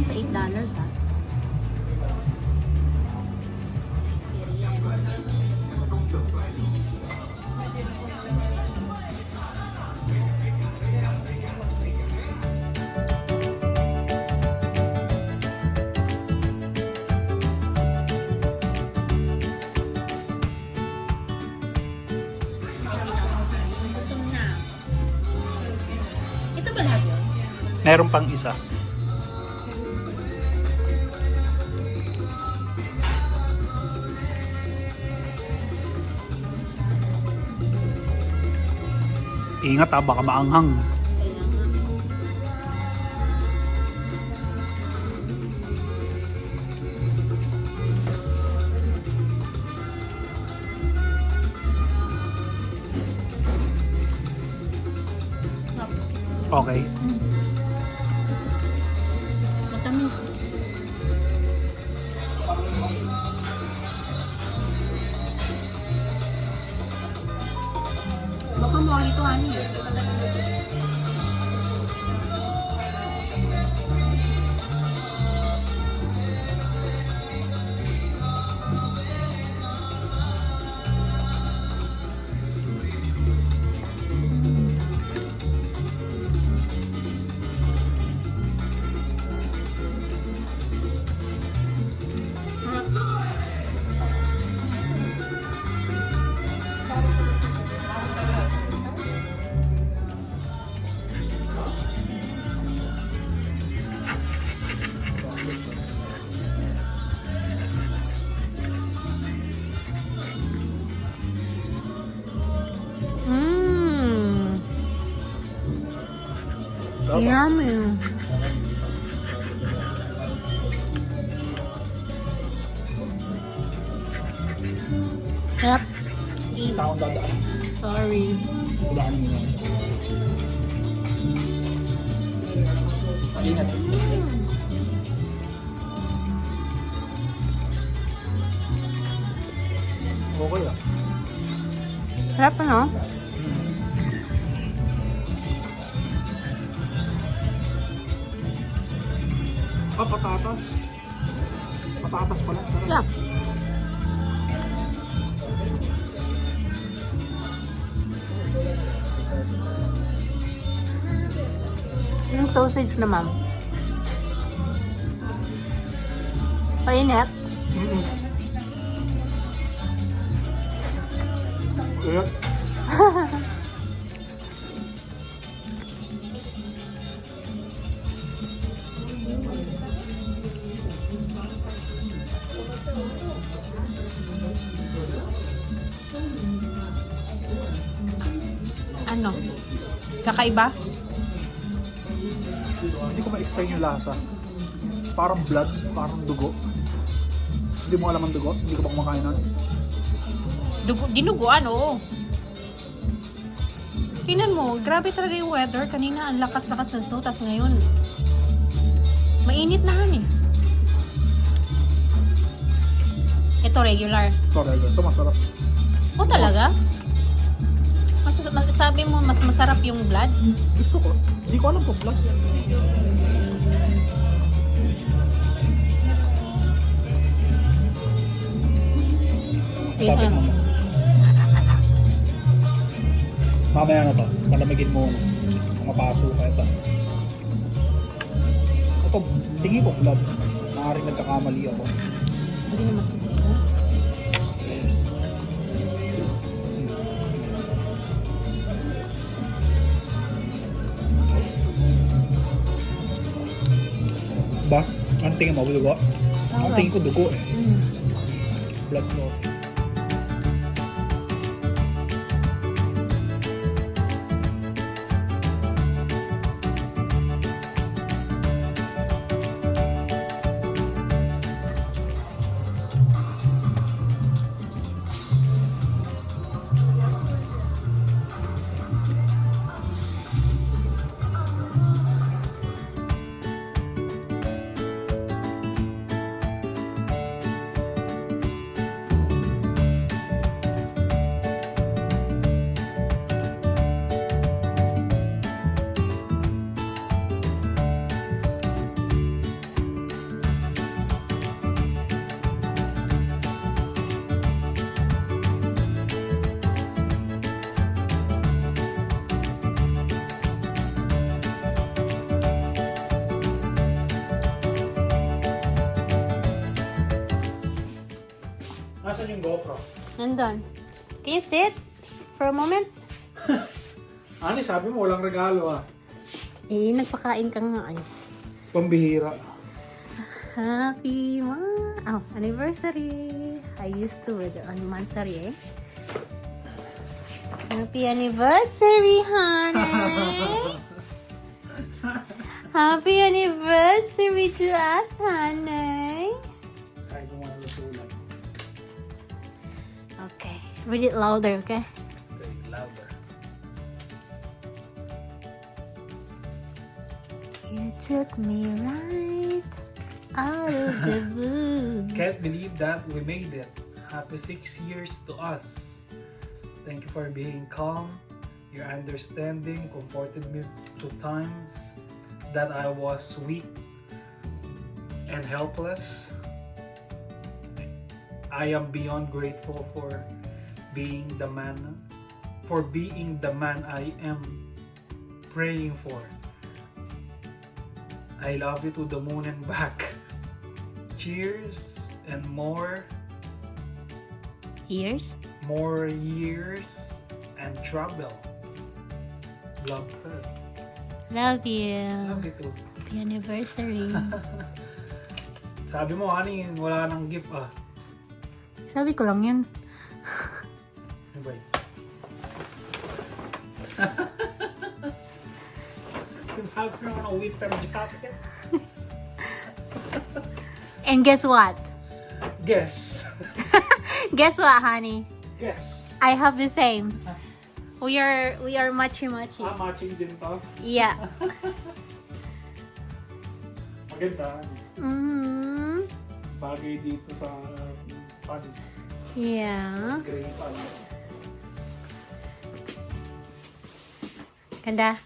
sa $8 ha. Gutom na. Ito ba lahat yun? Meron pang isa. Ingat ha, baka maanghang. Kaya nga. Okay. Matamis. Baka mo ito ano eh. Yummy. Yep. Taong dadaan. Sorry. Dadaan mo yan. Ingat. Okay ah. Sarap ano? Ah, patatas. Patatas pala. Yeah. Yung sausage naman. Painit. Kaya, Ano? Kakaiba? hindi ko ma-explain yung lasa. Parang blood, parang dugo. Hindi mo alam ang dugo? Hindi ko pa kumakain nun? Dinuguan, oo. Tingnan mo, grabe talaga yung weather. Kanina ang lakas-lakas ng snow, tas ngayon mainit na han eh. Ito regular. Sorry, ito masarap. O talaga? Sabi mo mas masarap yung blood? Gusto ko. Hindi ko alam kung blood yan. Sabi mo. Mamaya na to. Palamigin mo. Mapaso ka ito. Ito, tingin ko blood. Maaaring nagkakamali ako. Hindi naman siguro. Ba? Ang tingin mo, dugo? Ang tingin ko dugo eh. Blood mo. Nasaan yung GoPro? Nandun. Can you sit for a moment? Ani, sabi mo walang regalo ah. Eh, nagpakain ka nga ay. Pambihira. Happy anniversary. I used to with the anniversary eh. Happy anniversary, honey. Happy anniversary to us, honey. Kaya ko mga lusulan. Okay, read it louder, okay? Okay, louder. You took me right out of the blue. Can't believe that we made it. Happy 6 years to us. Thank you for being calm. Your understanding comforted me to times that I was weak and helpless. I am beyond grateful for being the man I am praying for. I love you to the moon and back. Cheers and more Ears? years and trouble. Love her. Love you. Love you too. Happy anniversary. Sabi mo, honey, wala nang gift ah. Sabi ko lang yun. Ano ba yun? Sabi mo naman ang winter jacket. And guess what? Guess. Guess what, honey? Guess. I have the same. We are matchy-matchy. Matching din to. Yeah. Maganda. Mm-hmm. Bagay dito sa Paris. Yeah. Gray Paris. Ganda.